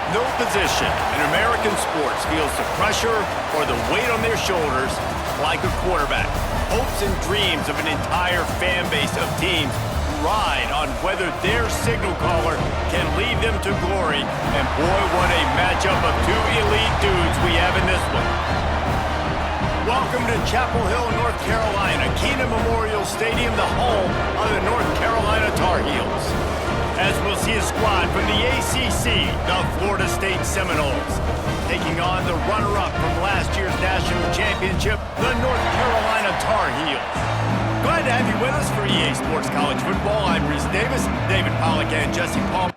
No position in American sports feels the pressure or the weight on their shoulders like a quarterback. Hopes and dreams of an entire fan base of teams ride on whether their signal caller can lead them to glory. And boy, what a matchup of two elite dudes we have in this one. Welcome to Chapel Hill, North Carolina, Keenan Memorial Stadium, the home of the North Carolina Tar Heels. As we'll see a squad from the ACC, the Florida State Seminoles, taking on the runner-up from last year's national championship, the North Carolina Tar Heels. Glad to have you with us for EA Sports College Football. I'm Reese Davis, David Pollack, and Jesse Palmer.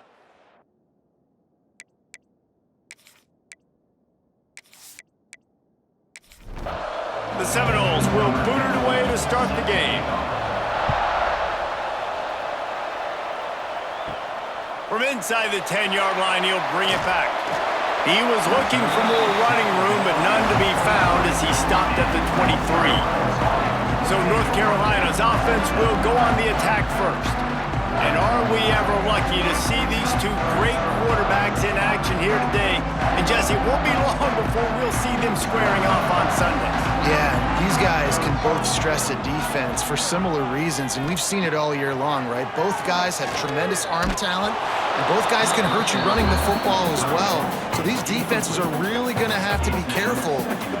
The Seminoles will boot it away to start the game. From inside the 10-yard line, he'll bring it back. He was looking for more running room, but none to be found as he stopped at the 23. So North Carolina's offense will go on the attack first. And are we ever lucky to see these two great quarterbacks in action here today? And Jesse, it won't be long before we'll see them squaring off on Sundays. Yeah, these guys can both stress a defense for similar reasons, and we've seen it all year long, right? Both guys have tremendous arm talent, and both guys can hurt you running the football as well. So these defenses are really going to have to be careful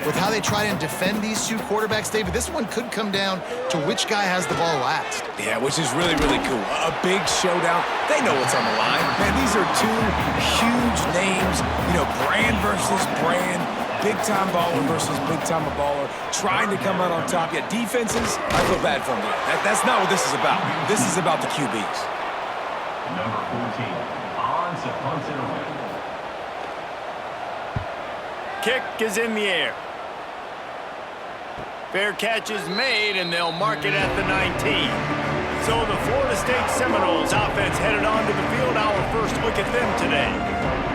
with how they try and defend these two quarterbacks, David. This one could come down to which guy has the ball last. Yeah, which is really, really cool. A big showdown. They know what's on the line. Man, these are two huge names, brand versus brand. Big-time baller versus big-time baller, trying to come out on top. Yeah, defenses, I feel bad for them. That's not what this is about. This is about the QBs. Number 14, on to punt it away. Kick is in the air. Fair catch is made, and they'll mark it at the 19. So the Florida State Seminoles offense headed onto the field. Our first look at them today.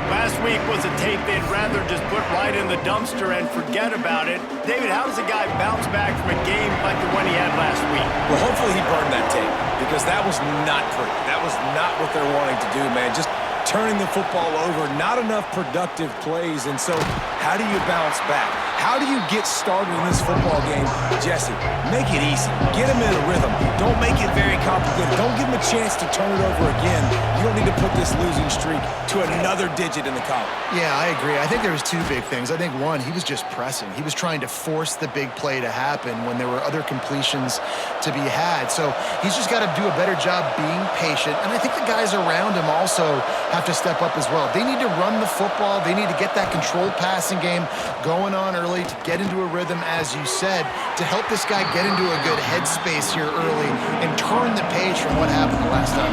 Last week was a tape they'd rather just put right in the dumpster and forget about it. David, how does a guy bounce back from a game like the one he had last week? Well, hopefully he burned that tape, because that was not pretty. That was not what they're wanting to do, man. Just turning the football over, not enough productive plays. And so how do you bounce back? How do you get started in this football game? Jesse, make it easy. Get him in a rhythm. Don't make it very complicated. Don't give him a chance to turn it over again. You don't need to put this losing streak to another digit in the column. Yeah, I agree. I think there was two big things. I think one, he was just pressing. He was trying to force the big play to happen when there were other completions to be had. So he's just got to do a better job being patient. And I think the guys around him also have to step up as well. They need to run the football. They need to get that controlled passing game going on early, to get into a rhythm, as you said, to help this guy get into a good headspace here early and turn the page from what happened the last time.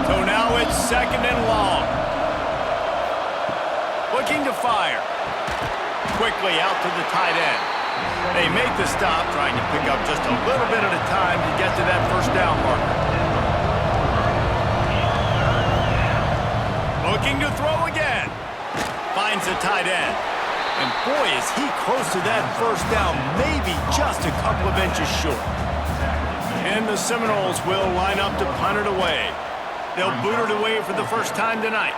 So now it's second and long. Looking to fire. Quickly out to the tight end. They make the stop, trying to pick up just a little bit at a time to get to that first down marker. Looking to throw again. Finds the tight end. And boy, is he close to that first down, maybe just a couple of inches short. And the Seminoles will line up to punt it away. They'll boot it away for the first time tonight.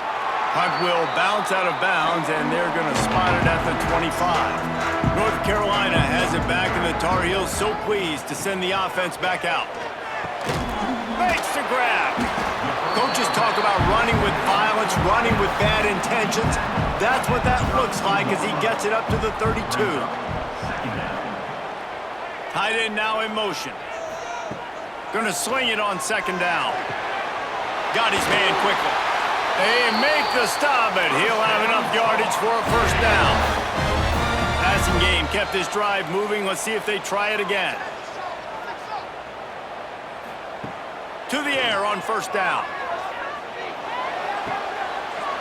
Punt will bounce out of bounds, and they're going to spot it at the 25. North Carolina has it back, and the Tar Heels so pleased to send the offense back out. Makes the grab. Coaches talk about running with violence, running with bad intentions. That's what that looks like as he gets it up to the 32. Tight end now in motion. Gonna sling it on second down. Got his man quickly. They make the stop, but he'll have enough yardage for a first down. Passing game kept this drive moving. Let's see if they try it again. To the air on first down.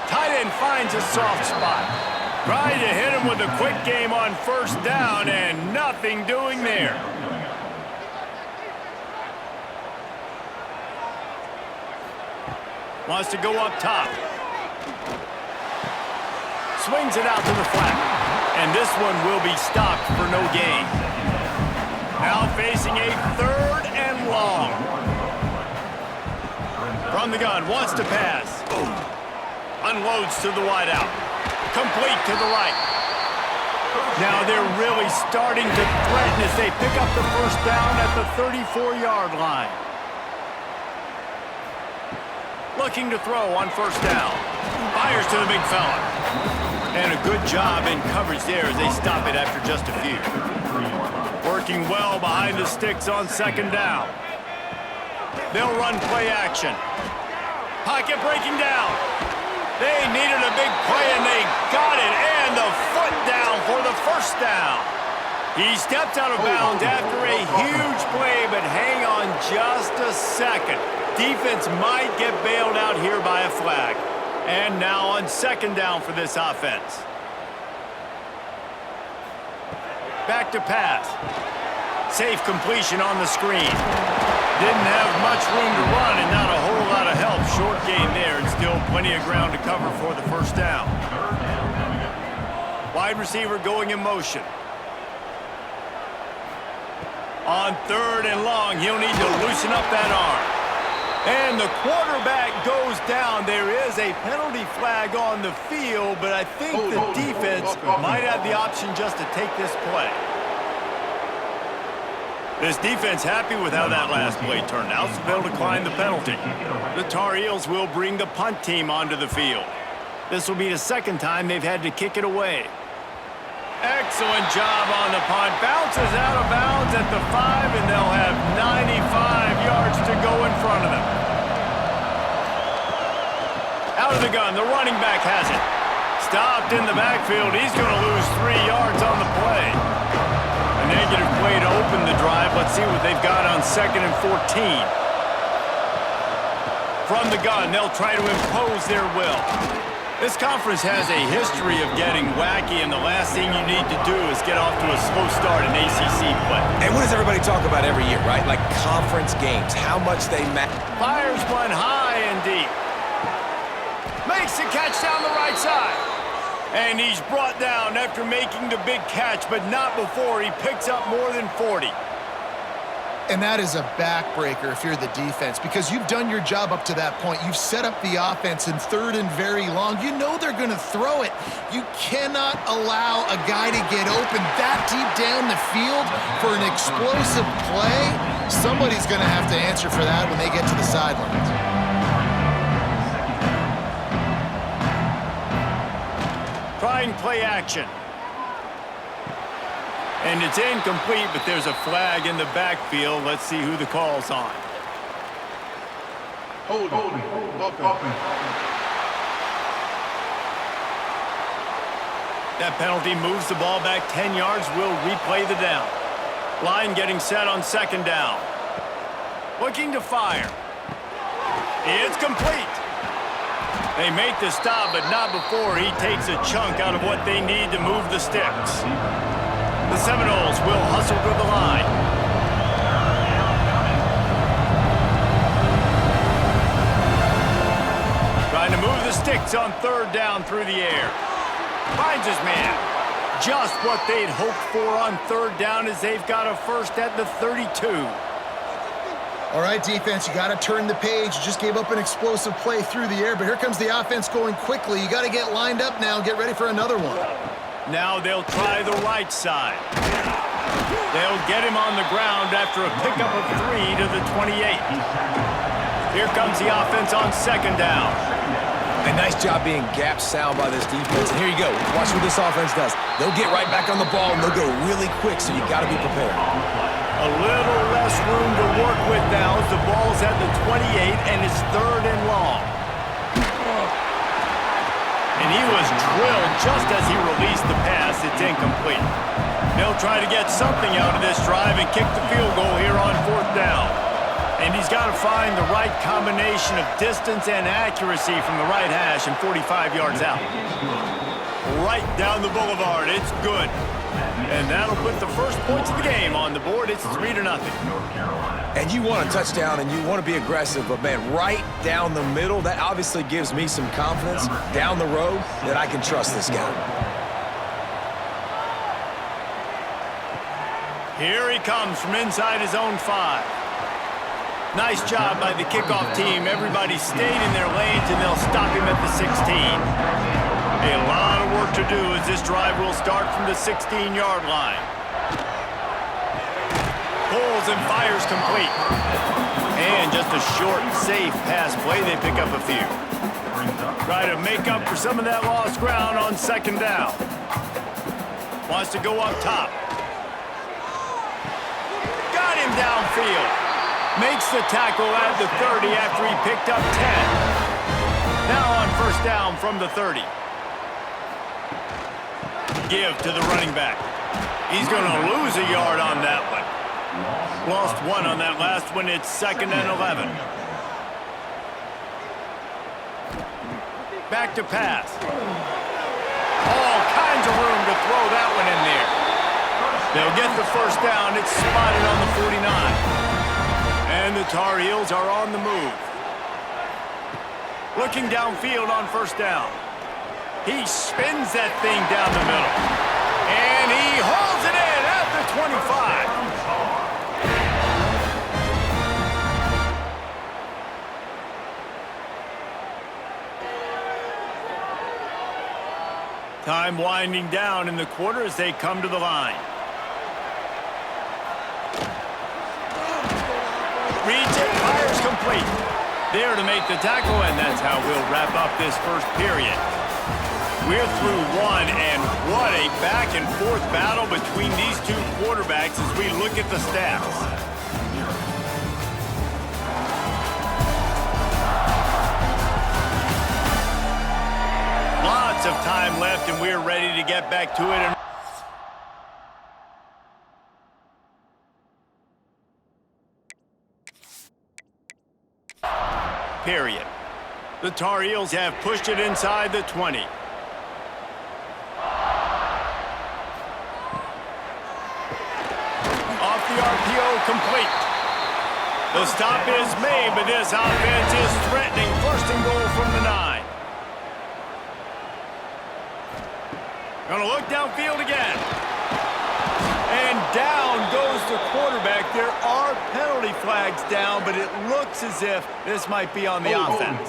Tight end finds a soft spot. Trying to hit him with a quick game on first down, and nothing doing there. Wants to go up top. Swings it out to the flat. And this one will be stopped for no gain. Now facing a third and long. From the gun, wants to pass. Unloads to the wideout. Complete to the right. Now they're really starting to threaten as they pick up the first down at the 34-yard line. Looking to throw on first down. Fires to the big fella. And a good job in coverage there as they stop it after just a few. Working well behind the sticks on second down. They'll run play action. Pocket breaking down. They needed a big play, and they got it. And the foot down for the first down. He stepped out of bounds after a huge play, but hang on just a second. Defense might get bailed out here by a flag. And now on second down for this offense. Back to pass. Safe completion on the screen. Didn't have much room to run and not a whole lot of help. Short gain there and still plenty of ground to cover for the first down. Wide receiver going in motion. On third and long, he'll need to loosen up that arm. And the quarterback goes down. There is a penalty flag on the field, but I think the defense might have the option just to take this play. This defense happy with how that last play turned out, so they'll decline the penalty. The Tar Heels will bring the punt team onto the field. This will be the second time they've had to kick it away. Excellent job on the punt. Bounces out of bounds at the 5, and they'll have 95 yards to go in front of them. Out of the gun, the running back has it. Stopped in the backfield. He's going to lose 3 yards on the play. A negative play to open the drive. Let's see what they've got on 2nd and 14. From the gun, they'll try to impose their will. This conference has a history of getting wacky, and the last thing you need to do is get off to a slow start in ACC play. And what does everybody talk about every year, right? Like conference games, how much they matter. Fires one high and deep. Makes the catch down the right side. And he's brought down after making the big catch, but not before he picks up more than 40. And that is a backbreaker if you're the defense, because you've done your job up to that point. You've set up the offense in third and very long. You know they're going to throw it. You cannot allow a guy to get open that deep down the field for an explosive play. Somebody's going to have to answer for that when they get to the sidelines. Trying play action. And it's incomplete, but there's a flag in the backfield. Let's see who the call's on. Holding. That penalty moves the ball back 10 yards. We'll replay the down. Line getting set on second down. Looking to fire. It's complete. They make the stop, but not before he takes a chunk out of what they need to move the sticks. The Seminoles will hustle to the line. Trying to move the sticks on third down through the air. Finds his man. Just what they'd hoped for on third down as they've got a first at the 32. All right, defense, you got to turn the page. You just gave up an explosive play through the air, but here comes the offense going quickly. You got to get lined up now and get ready for another one. Now they'll try the right side. They'll get him on the ground after a pickup of 3 to the 28. Here comes the offense on second down. A nice job being gap sound by this defense. And here you go. Watch what this offense does. They'll get right back on the ball, and they'll go really quick, so you got to be prepared. A little less room to work with now as the ball's at the 28 and it's third and long. And he was drilled just as he released the pass. It's incomplete. They'll try to get something out of this drive and kick the field goal here on fourth down. And he's got to find the right combination of distance and accuracy from the right hash and 45 yards out. Right down the boulevard. It's good. And that'll put the first points of the game on the board. It's 3-0. And you want a touchdown and you want to be aggressive, but man, right down the middle, that obviously gives me some confidence down the road that I can trust this guy. Here he comes from inside his own 5. Nice job by the kickoff team. Everybody stayed in their lanes, and they'll stop him at the 16. to do as this drive will start from the 16-yard line. Pulls and fires complete. And just a short, safe pass play. They pick up a few. Try to make up for some of that lost ground on second down. Wants to go up top. Got him downfield. Makes the tackle at the 30 after he picked up 10. Now on first down from the 30. Give to the running back. He's going to lose a yard on that one. Lost one on that last one. It's 2nd and 11. Back to pass. All kinds of room to throw that one in there. They'll get the first down. It's spotted on the 49. And the Tar Heels are on the move. Looking downfield on first down. He spins that thing down the middle. And he hauls it in at the 25. Time winding down in the quarter as they come to the line. Reads it, fires complete. There to make the tackle, and that's how we'll wrap up this first period. We're through one, and what a back-and-forth battle between these two quarterbacks as we look at the stats. Lots of time left, and we're ready to get back to it. Period. The Tar Heels have pushed it inside the 20. Off the RPO, complete. The stop is made, but this offense is threatening. First and goal from the 9. Gonna look downfield again. And down goes the quarterback. There are penalty flags down, but it looks as if this might be on the offense.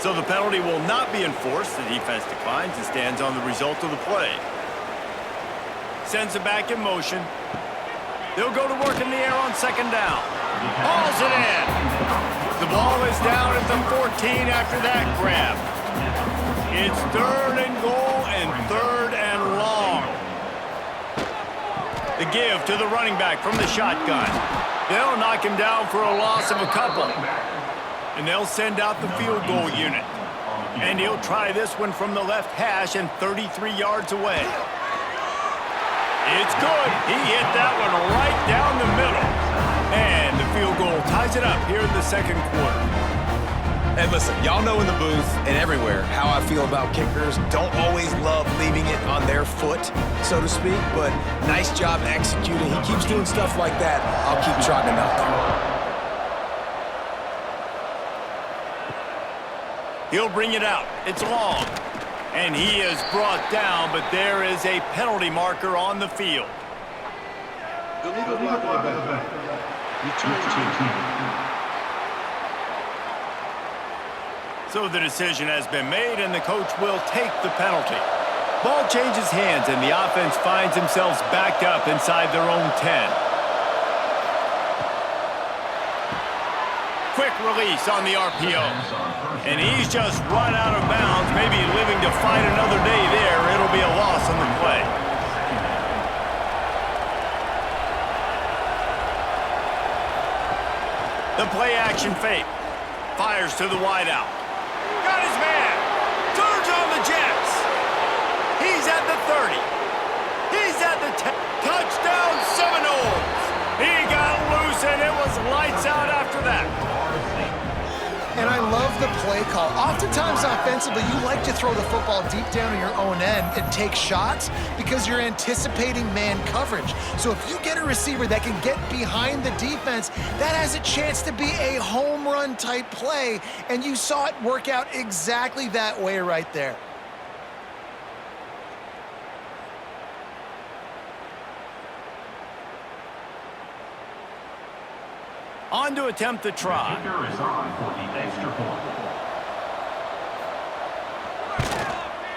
So the penalty will not be enforced. The defense declines and stands on the result of the play. Sends it back in motion. They'll go to work in the air on second down. Hauls it in. The ball is down at the 14 after that grab. It's 3rd and goal and 3rd and long. The give to the running back from the shotgun. They'll knock him down for a loss of a couple. And they'll send out the field goal unit. And he'll try this one from the left hash and 33 yards away. It's good. He hit that one right down the middle. And the field goal ties it up here in the second quarter. And listen, y'all know in the booth and everywhere how I feel about kickers. Don't always love leaving it on their foot, so to speak, but nice job executing. He keeps doing stuff like that. I'll keep trotting him out there. He'll bring it out. It's long. And he is brought down, but there is a penalty marker on the field. So the decision has been made, and the coach will take the penalty. Ball changes hands, and the offense finds themselves backed up inside their own 10. Quick release on the RPO. And he's just run out of bounds, maybe living to fight another day there. It'll be a loss on the play. The play action fake. Fires to the wideout. Got his man. Turns on the Jets. He's at the 30. He's at the 10. Touchdown Seminoles. He got loose, and it was lights out after that. And I love the play call. Oftentimes offensively, you like to throw the football deep down in your own end and take shots because you're anticipating man coverage. So if you get a receiver that can get behind the defense, that has a chance to be a home run type play, and you saw it work out exactly that way right there. On to attempt the try. Kicker is on for the extra point.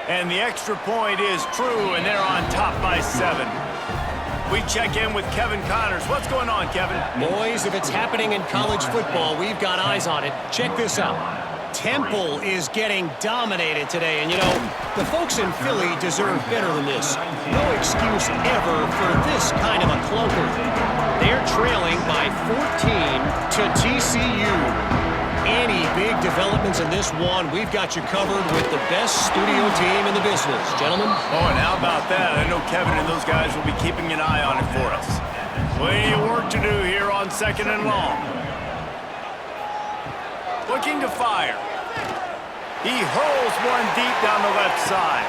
And the extra point is true, and they're on top by 7. We check in with Kevin Connors. What's going on, Kevin? Boys, if it's happening in college football, we've got eyes on it. Check this out. Temple is getting dominated today, and you know, the folks in Philly deserve better than this. No excuse ever for this kind of a clunker. They're trailing by 14 to TCU. Any big developments in this one, we've got you covered with the best studio team in the business. Gentlemen? Oh, and how about that? I know Kevin and those guys will be keeping an eye on it for us. Plenty of work to do here on 2nd and long. Looking to fire. He hurls one deep down the left side.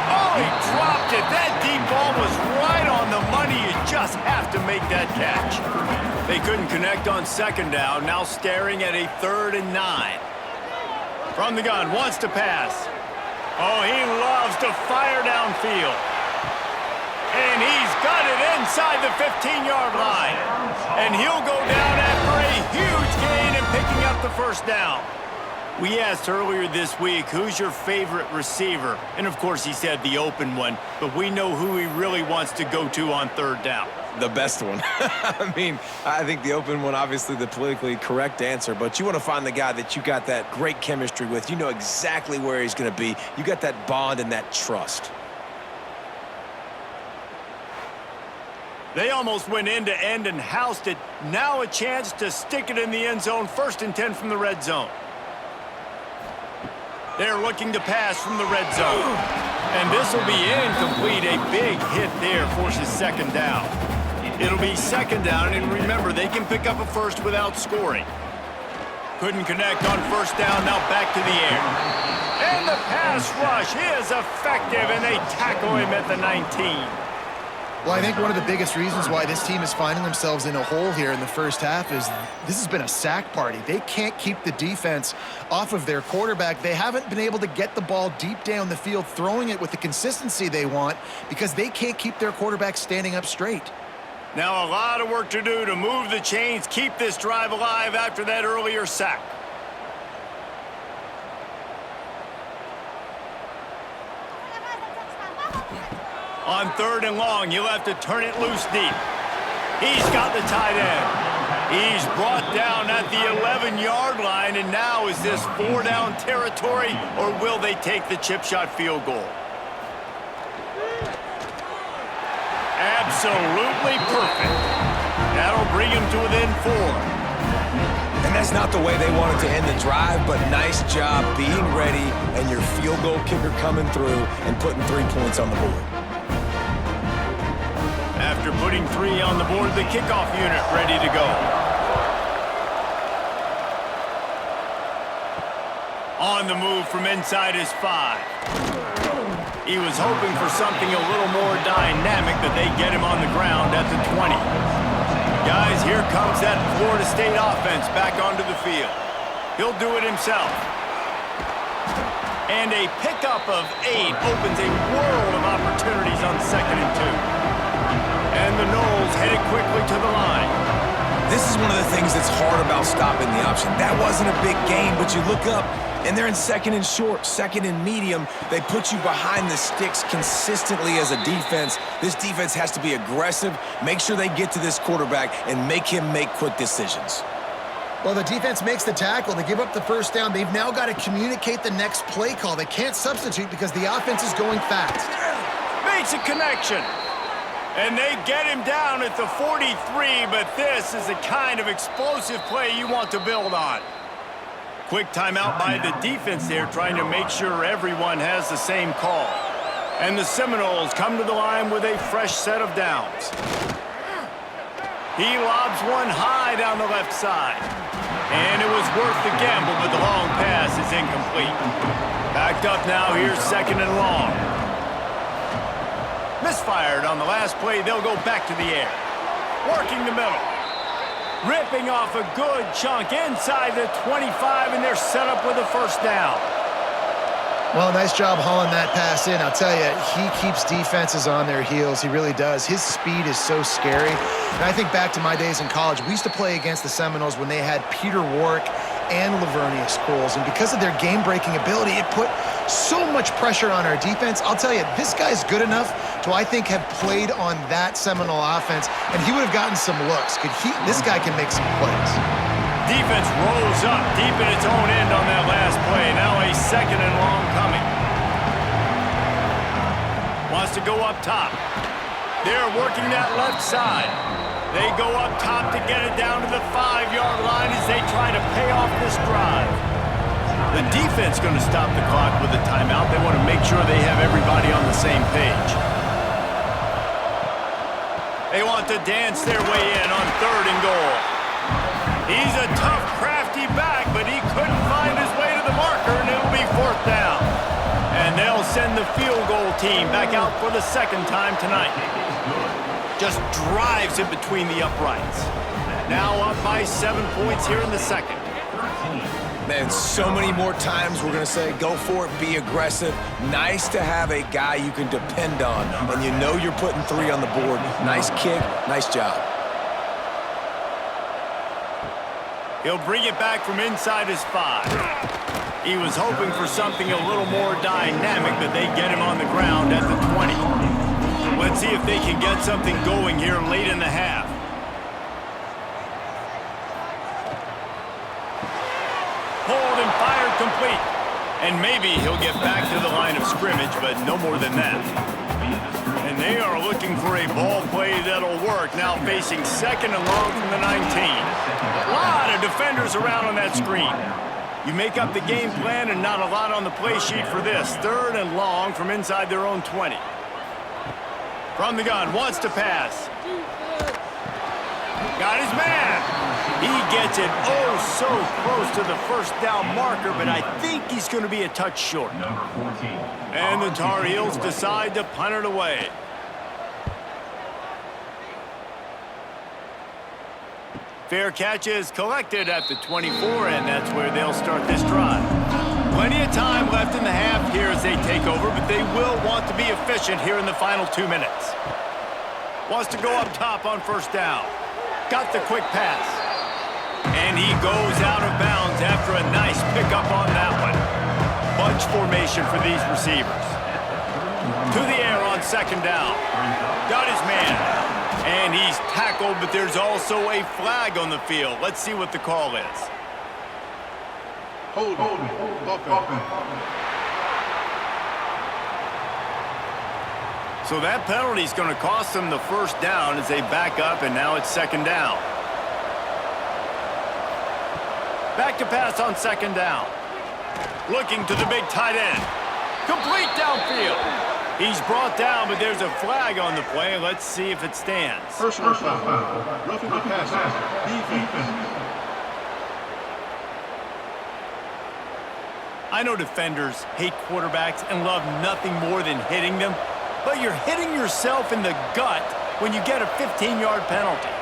Oh, he dropped it. That deep ball was right on the money. You just have to make that catch. They couldn't connect on 2nd down. Now staring at a 3rd and 9. From the gun, wants to pass. Oh, he loves to fire downfield. And he's got it inside the 15-yard line. And he'll go down after a huge gain and picking up the 1st down. We asked earlier this week, who's your favorite receiver? And, of course, he said the open one. But we know who he really wants to go to on 3rd down. The best one. I mean, I think the open one, obviously the politically correct answer, but you want to find the guy that you got that great chemistry with. You know exactly where he's going to be. You got that bond and that trust. They almost went end-to-end and housed it. Now a chance to stick it in the end zone. 1st and 10 from the red zone. They're looking to pass from the red zone. And this will be incomplete. A big hit there forces 2nd down. It'll be 2nd down, and remember, they can pick up a 1st without scoring. Couldn't connect on 1st down, now back to the air. And the pass rush is effective, and they tackle him at the 19. Well, I think one of the biggest reasons why this team is finding themselves in a hole here in the 1st half is this has been a sack party. They can't keep the defense off of their quarterback. They haven't been able to get the ball deep down the field, throwing it with the consistency they want because they can't keep their quarterback standing up straight. Now a lot of work to do to move the chains, keep this drive alive after that earlier sack. On 3rd and long, you'll have to turn it loose deep. He's got the tight end. He's brought down at the 11-yard line, and now is this 4-down territory, or will they take the chip shot field goal? Absolutely perfect. That'll bring him to within 4. And that's not the way they wanted to end the drive, but nice job being ready and your field goal kicker coming through and putting 3 points on the board. After putting 3 on the board, the kickoff unit ready to go. On the move from inside his 5. He was hoping for something a little more dynamic, but they get him on the ground at the 20. Guys, here comes that Florida State offense back onto the field. He'll do it himself. And a pickup of 8 opens a world of opportunities on 2nd and 2. And the Noles headed quickly to the line. This is one of the things that's hard about stopping the option. That wasn't a big gain, but you look up, and they're in 2nd and short, 2nd and medium. They put you behind the sticks consistently as a defense. This defense has to be aggressive, make sure they get to this quarterback, and make him make quick decisions. Well, the defense makes the tackle. They give up the 1st down. They've now got to communicate the next play call. They can't substitute because the offense is going fast. Makes a connection. And they get him down at the 43, but this is the kind of explosive play you want to build on. Quick timeout by the defense there, trying to make sure everyone has the same call. And the Seminoles come to the line with a fresh set of downs. He lobs one high down the left side. And it was worth the gamble, but the long pass is incomplete. Backed up now, here's 2nd and long. Misfired on the last play, they'll go back to the air. Working the middle. Ripping off a good chunk inside the 25, and they're set up with a 1st down. Well, nice job hauling that pass in. I'll tell you, he keeps defenses on their heels. He really does. His speed is so scary. And I think back to my days in college. We used to play against the Seminoles when they had Peter Warrick and Lavernius Coles. And because of their game-breaking ability, it put so much pressure on our defense. I'll tell you, this guy's good enough to, I think, have played on that Seminole offense, and he would have gotten some looks. This guy can make some plays. Defense rolls up deep in its own end on that last play. Now a 2nd and long coming. Wants to go up top. They're working that left side. They go up top to get it down to the 5-yard line as they try to pay off this drive. The defense going to stop the clock with a timeout. They want to make sure they have everybody on the same page. They want to dance their way in on 3rd and goal. He's a tough, crafty back, but he couldn't find his way to the marker, and it'll be 4th down. And they'll send the field goal team back out for the 2nd time tonight. Just drives it between the uprights. Now up by 7 points here in the 2nd. Man, so many more times we're going to say, go for it, be aggressive. Nice to have a guy you can depend on, and you know you're putting 3 on the board. Nice kick, nice job. He'll bring it back from inside his 5. He was hoping for something a little more dynamic, but they get him on the ground at the 20. Let's see if they can get something going here late in the half. Hold and fired complete. And maybe he'll get back to the line of scrimmage, but no more than that. And they are looking for a ball play that'll work. Now facing 2nd and long from the 19. A lot of defenders around on that screen. You make up the game plan and not a lot on the play sheet for this. 3rd and long from inside their own 20. From the gun, wants to pass. Got his man. He gets it so close to the 1st down marker, but I think he's going to be a touch short. And the Tar Heels decide to punt it away. Fair catch is collected at the 24, and that's where they'll start this drive. Plenty of time left in the half here as they take over, but they will want to be efficient here in the final 2 minutes. Wants to go up top on 1st down. Got the quick pass. And he goes out of bounds after a nice pickup on that one. Bunch formation for these receivers. To the air on 2nd down. Got his man. And he's tackled, but there's also a flag on the field. Let's see what the call is. Hold. So that penalty is going to cost them the 1st down as they back up, and now it's 2nd down. Back to pass on 2nd down. Looking to the big tight end. Complete downfield. He's brought down, but there's a flag on the play. Let's see if it stands. Personal foul. Roughing the passer. Defense. I know defenders hate quarterbacks and love nothing more than hitting them, but you're hitting yourself in the gut when you get a 15-yard penalty.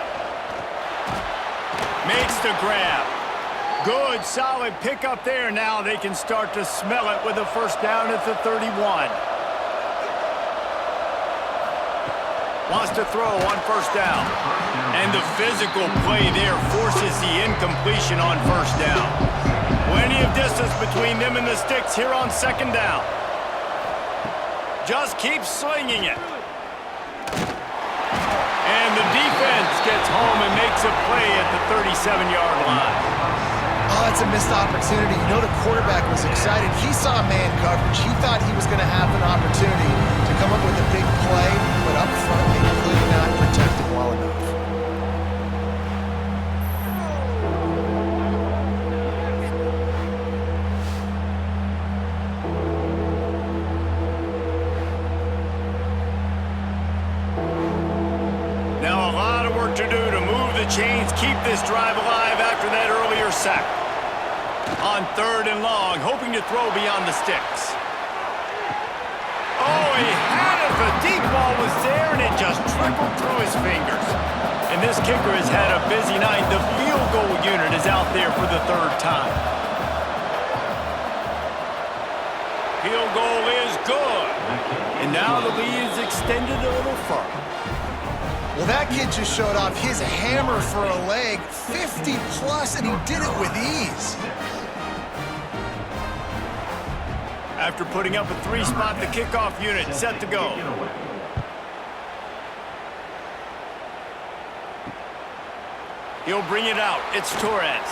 Makes the grab. Good, solid pickup there. Now they can start to smell it with a 1st down at the 31. Wants to throw on 1st down. And the physical play there forces the incompletion on 1st down. Plenty of distance between them and the sticks here on 2nd down. Just keep slinging it. And the defense gets home and makes a play at the 37-yard line. Oh, it's a missed opportunity. You know the quarterback was excited. He saw man coverage. He thought he was going to have an opportunity to come up with a big play, but up front they could not protect him well enough. Now a lot of work to do to move the chains, keep this drive alive after that earlier sack. On 3rd and long, hoping to throw beyond the sticks. Oh, he had it. The deep ball was there, and it just trickled through his fingers. And this kicker has had a busy night. The field goal unit is out there for the 3rd time. Field goal is good. And now the lead is extended a little further. Well, that kid just showed off his hammer for a leg, 50-plus, and he did it with ease. After putting up a 3-spot, the kickoff unit set to go. He'll bring it out. It's Torres.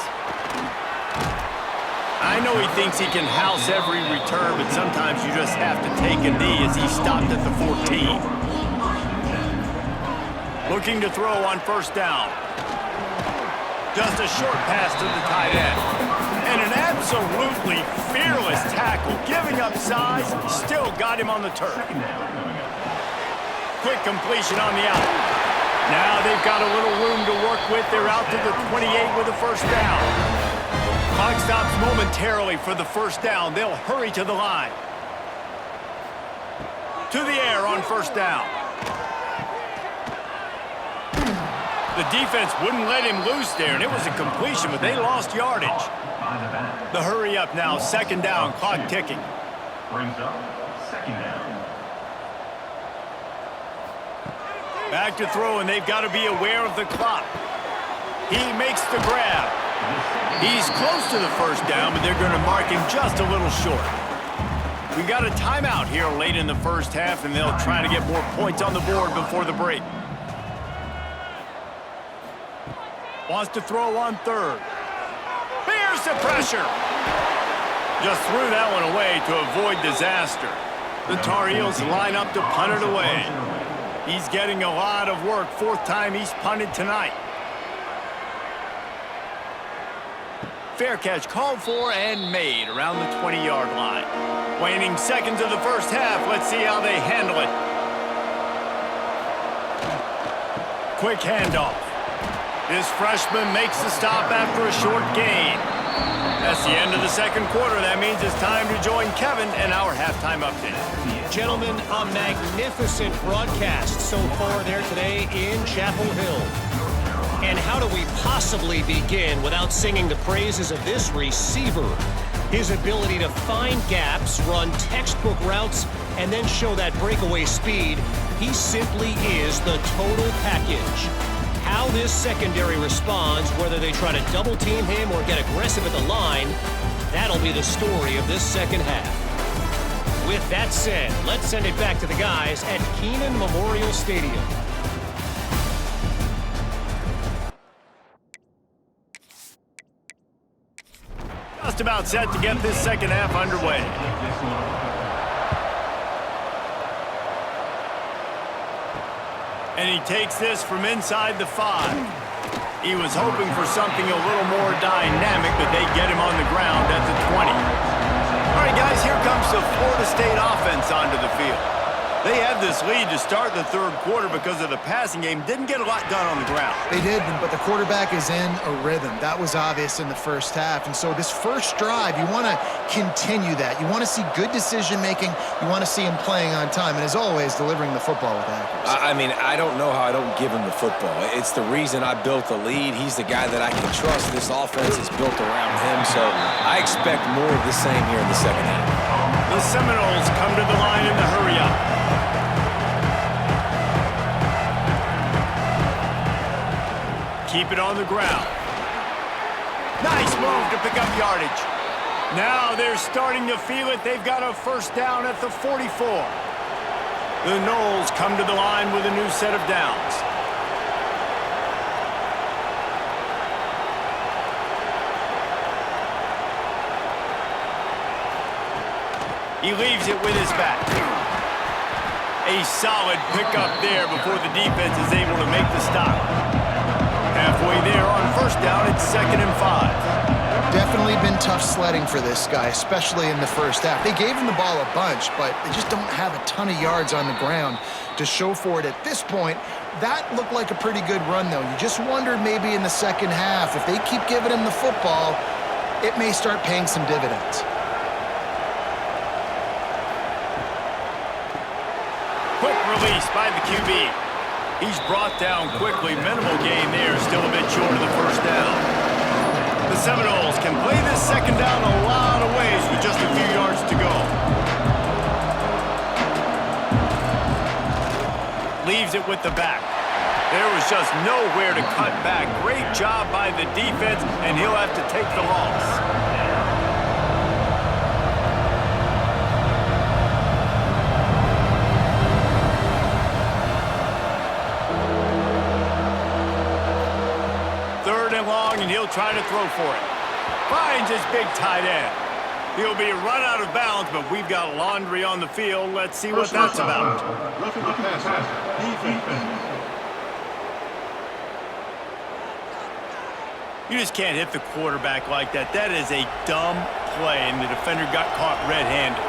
I know he thinks he can house every return, but sometimes you just have to take a knee as he stopped at the 14. Looking to throw on first down. Just a short pass to the tight end. And an absolutely fearless tackle, giving up size, still got him on the turf. Quick completion on the out. Now they've got a little room to work with. They're out to the 28 with a first down. Clock stops momentarily for the first down. They'll hurry to the line. To the air on first down. The defense wouldn't let him loose there, and it was a completion, but they lost yardage. The hurry up now, second down, clock ticking. Brings up second down. Back to throw, and they've got to be aware of the clock. He makes the grab. He's close to the first down, but they're going to mark him just a little short. We got a timeout here late in the first half, and they'll try to get more points on the board before the break. Wants to throw on third. Bears the pressure. Just threw that one away to avoid disaster. The Tar Heels line up to punt it away. He's getting a lot of work. Fourth time he's punted tonight. Fair catch called for and made around the 20-yard line. Waning seconds of the first half. Let's see how they handle it. Quick handoff. This freshman makes the stop after a short gain. That's the end of the second quarter. That means it's time to join Kevin and our halftime update. Gentlemen, a magnificent broadcast so far there today in Chapel Hill. And how do we possibly begin without singing the praises of this receiver? His ability to find gaps, run textbook routes, and then show that breakaway speed. He simply is the total package. How this secondary responds, whether they try to double team him or get aggressive at the line, that'll be the story of this second half. With that said, let's send it back to the guys at Kenan Memorial Stadium. Just about set to get this second half underway. And he takes this from inside the 5. He was hoping for something a little more dynamic, but they get him on the ground at the 20. All right, guys, here comes the Florida State offense onto the field. They had this lead to start the third quarter because of the passing game. Didn't get a lot done on the ground. They did, but the quarterback is in a rhythm. That was obvious in the first half. And so this first drive, you want to continue that. You want to see good decision-making. You want to see him playing on time. And as always, delivering the football with accuracy. I mean, I don't know how I don't give him the football. It's the reason I built the lead. He's the guy that I can trust. This offense is built around him. So I expect more of the same here in the second half. The Seminoles come to the line in the hurry-up. Keep it on the ground. Nice move to pick up yardage. Now they're starting to feel it. They've got a first down at the 44. The Noles come to the line with a new set of downs. He leaves it with his back. A solid pickup there before the defense is able to make the stop. Halfway there on first down, it's 2nd and 5. Definitely been tough sledding for this guy, especially in the first half. They gave him the ball a bunch, but they just don't have a ton of yards on the ground to show for it at this point. That looked like a pretty good run, though. You just wondered maybe in the second half, if they keep giving him the football, it may start paying some dividends. Quick release by the QB. He's brought down quickly. Minimal gain there, still a bit short of the first down. The Seminoles can play this second down a lot of ways with just a few yards to go. receives it with the back. There was just nowhere to cut back. Great job by the defense, and he'll have to take the loss. Third and long, and he'll try to throw for it. Finds his big tight end. He'll be run out of bounds, but we've got laundry on the field. Let's see what that's about. Roughing the passer. Defense. You just can't hit the quarterback like that. That is a dumb play, and the defender got caught red-handed.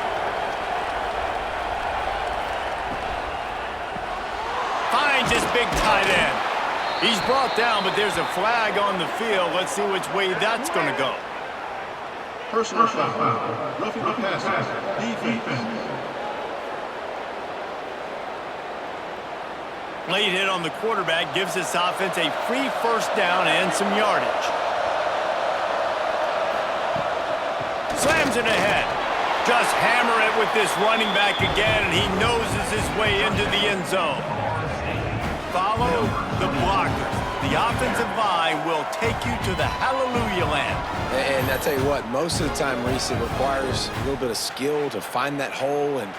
Finds his big tight end. He's brought down, but there's a flag on the field. Let's see which way that's going to go. Personal foul. Roughing the passer. Defense. Late hit on the quarterback gives this offense a free first down and some yardage. Slams it ahead. Just hammer it with this running back again, and he noses his way into the end zone. Follow the blockers. The offensive line will take you to the hallelujah land. And I tell you what, most of the time, Reese, it requires a little bit of skill to find that hole and,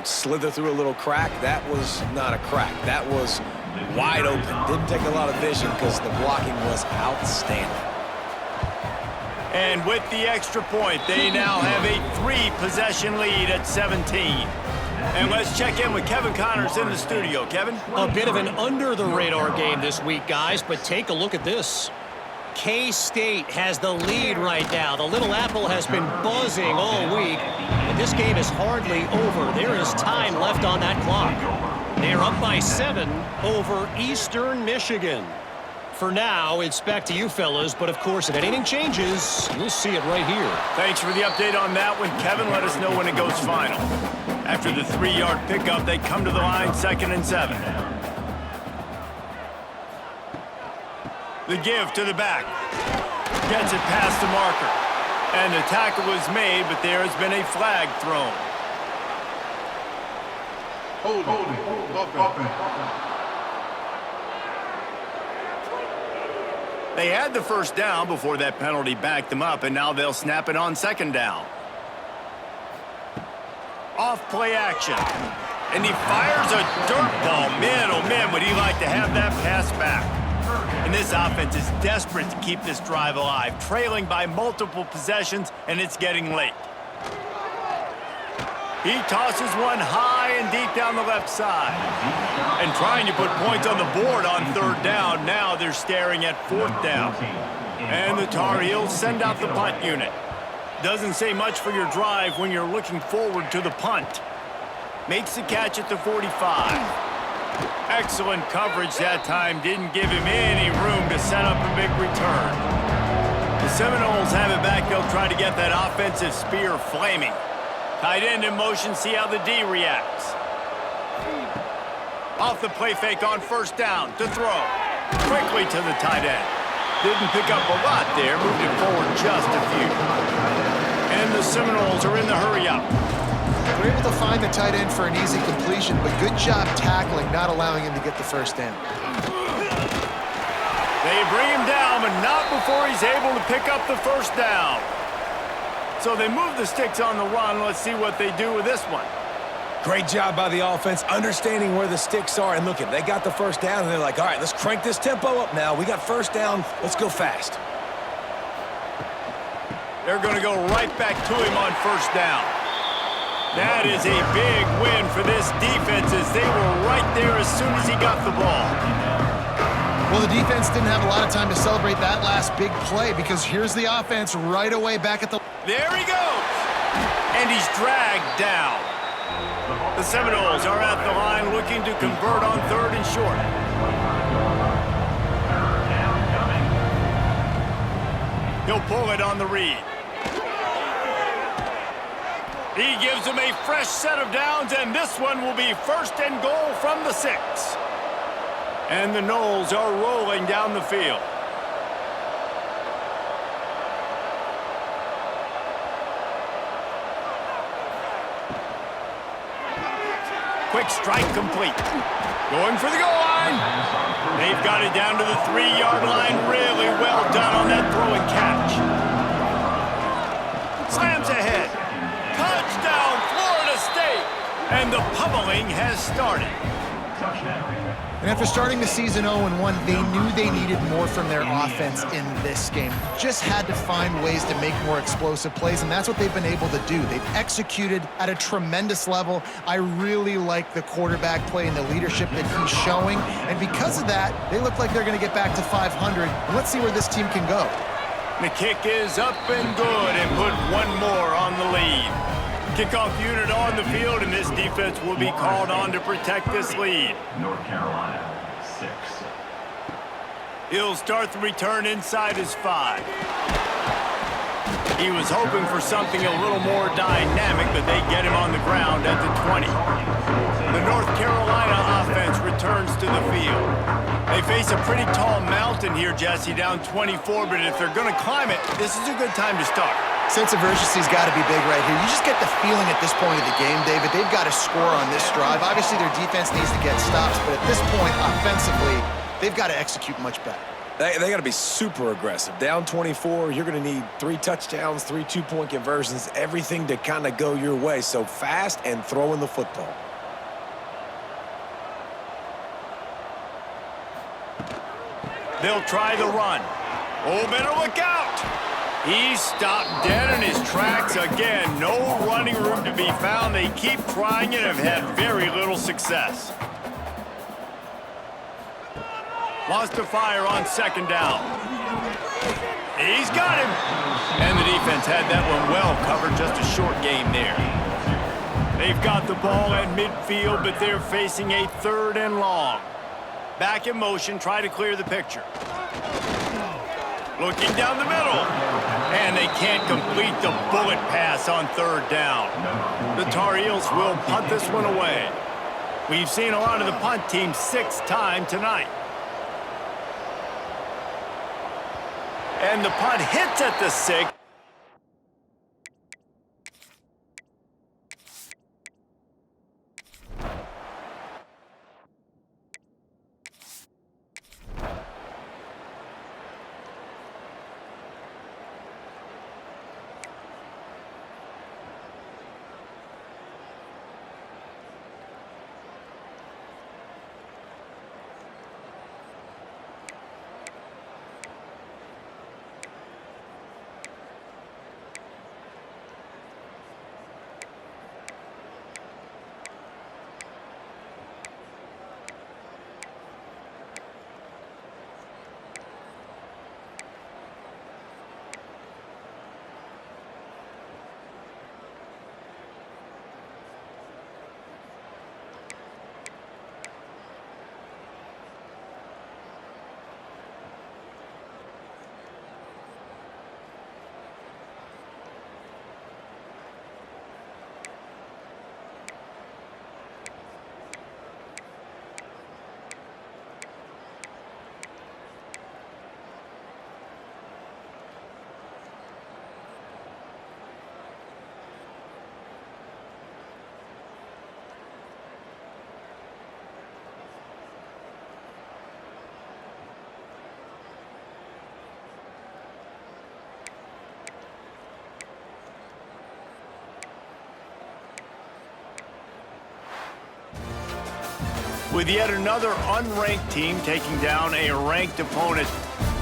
slither through a little crack. That was not a crack. That was wide open. Didn't take a lot of vision because the blocking was outstanding. And with the extra point, they now have a 3-possession lead at 17. And let's check in with Kevin Connors in the studio. Kevin? A bit of an under-the-radar game this week, guys, but take a look at this. K-State has the lead right now. The Little Apple has been buzzing all week, and this game is hardly over. There is time left on that clock. They're up by 7 over Eastern Michigan. For now, it's back to you fellas, but of course, if anything changes, you'll see it right here. Thanks for the update on that one, Kevin. Let us know when it goes final. After the 3-yard pickup, they come to the line, 2nd and 7. The give to the back. Gets it past the marker. And the tackle was made, but there has been a flag thrown. Holding. They had the first down before that penalty backed them up, and now they'll snap it on 2nd down. Off play action. And he fires a dirt ball. Man, oh man, would he like to have that pass back. And this offense is desperate to keep this drive alive, trailing by multiple possessions, and it's getting late. He tosses one high and deep down the left side. And trying to put points on the board on 3rd down. Now they're staring at 4th down. And the Tar Heels send out the punt unit. Doesn't say much for your drive when you're looking forward to the punt. Makes the catch at the 45. Excellent coverage that time. Didn't give him any room to set up a big return. The Seminoles have it back. They'll try to get that offensive spear flaming. Tight end in motion. See how the D reacts. Off the play fake on 1st down to throw. Quickly to the tight end. Didn't pick up a lot there. Moved it forward just a few. And the Seminoles are in the hurry-up. They're able to find the tight end for an easy completion, but good job tackling, not allowing him to get the first down. They bring him down, but not before he's able to pick up the first down. So they move the sticks on the run. Let's see what they do with this one. Great job by the offense, understanding where the sticks are. And look, they got the first down, and they're like, all right, let's crank this tempo up now. We got first down. Let's go fast. They're going to go right back to him on 1st down. That is a big win for this defense as they were right there as soon as he got the ball. Well, the defense didn't have a lot of time to celebrate that last big play because here's the offense right away back at the... There he goes! And he's dragged down. The Seminoles are at the line looking to convert on 3rd and short. He'll pull it on the read. He gives him a fresh set of downs, and this one will be 1st and goal from the 6. And the Noles are rolling down the field. quick strike complete. Going for the goal line. They've got it down to the 3-yard line. Really well done on that throw and catch. Slams ahead. Touchdown, Florida State. And the pummeling has started. And after starting the season 0-1, they knew they needed more from their offense in this game. Just had to find ways to make more explosive plays, and that's what they've been able to do. They've executed at a tremendous level. I really like the quarterback play and the leadership that he's showing. And because of that, they look like they're going to get back to 500. And let's see where this team can go. The kick is up and good and put one more on the lead. Kickoff unit on the field, and this defense will be called on to protect this lead. North Carolina, 6. He'll start the return inside his 5. He was hoping for something a little more dynamic, but they get him on the ground at the 20. The North Carolina offense returns to the field. They face a pretty tall mountain here, Jesse, down 24, but if they're going to climb it, this is a good time to start. Sense of urgency's got to be big right here. You just get the feeling at this point of the game, David, they've got to score on this drive. Obviously, their defense needs to get stops, but at this point, offensively, they've got to execute much better. They got to be super aggressive. Down 24, you're going to need 3 touchdowns, 3 2-point conversions, everything to kind of go your way. So fast and throwing the football. They'll try the run. Oh, better look out. He's stopped dead in his tracks again. No running room to be found. They keep trying it and have had very little success. Lost to fire on 2nd down. He's got him. And the defense had that one well covered. Just a short game there. They've got the ball at midfield, but they're facing a 3rd and long. Back in motion, try to clear the picture. Looking down the middle. And they can't complete the bullet pass on 3rd down. The Tar Heels will punt this one away. We've seen a lot of the punt team 6 times tonight. And the punt hits at the 6. With yet another unranked team taking down a ranked opponent,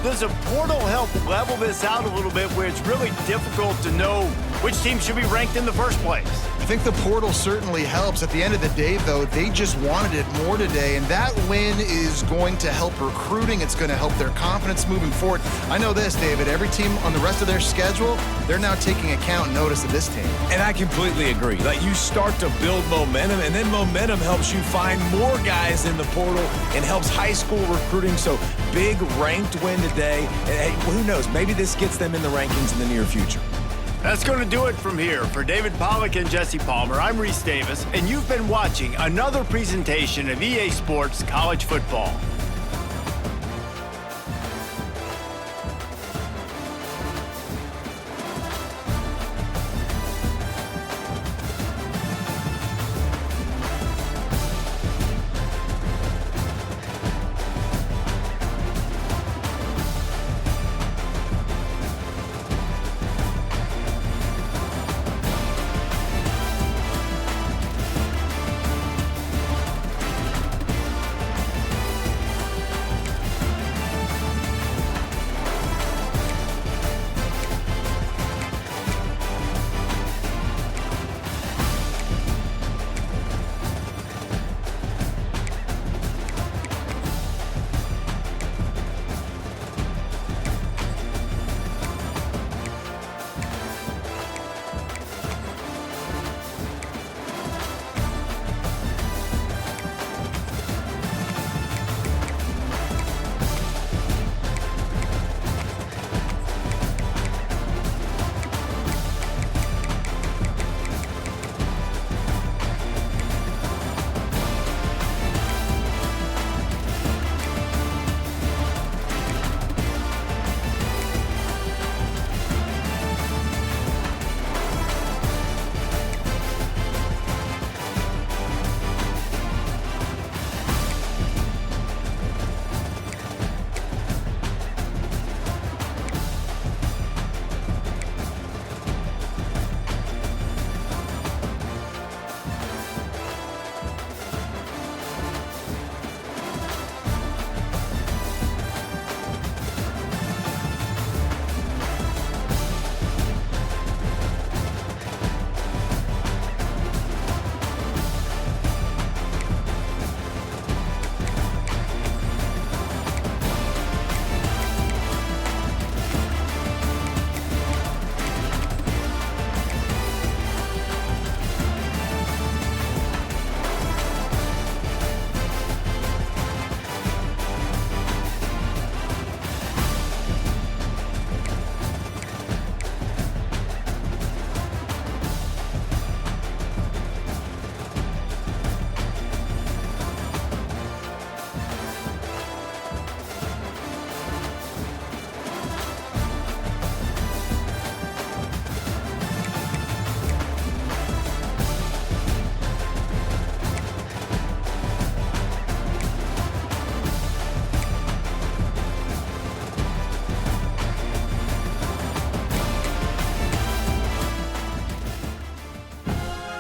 does a portal help level this out a little bit where it's really difficult to know which team should be ranked in the first place? I think the portal certainly helps. At the end of the day, though, they just wanted it more today, and that win is going to help recruiting. It's going to help their confidence moving forward. I know this, David, every team on the rest of their schedule, they're now taking account and notice of this team. And I completely agree. Like, you start to build momentum, and then momentum helps you find more guys in the portal and helps high school recruiting. So big ranked win today. And hey, who knows, maybe this gets them in the rankings in the near future. That's going to do it from here. For David Pollack and Jesse Palmer, I'm Reese Davis, and you've been watching another presentation of EA Sports College Football.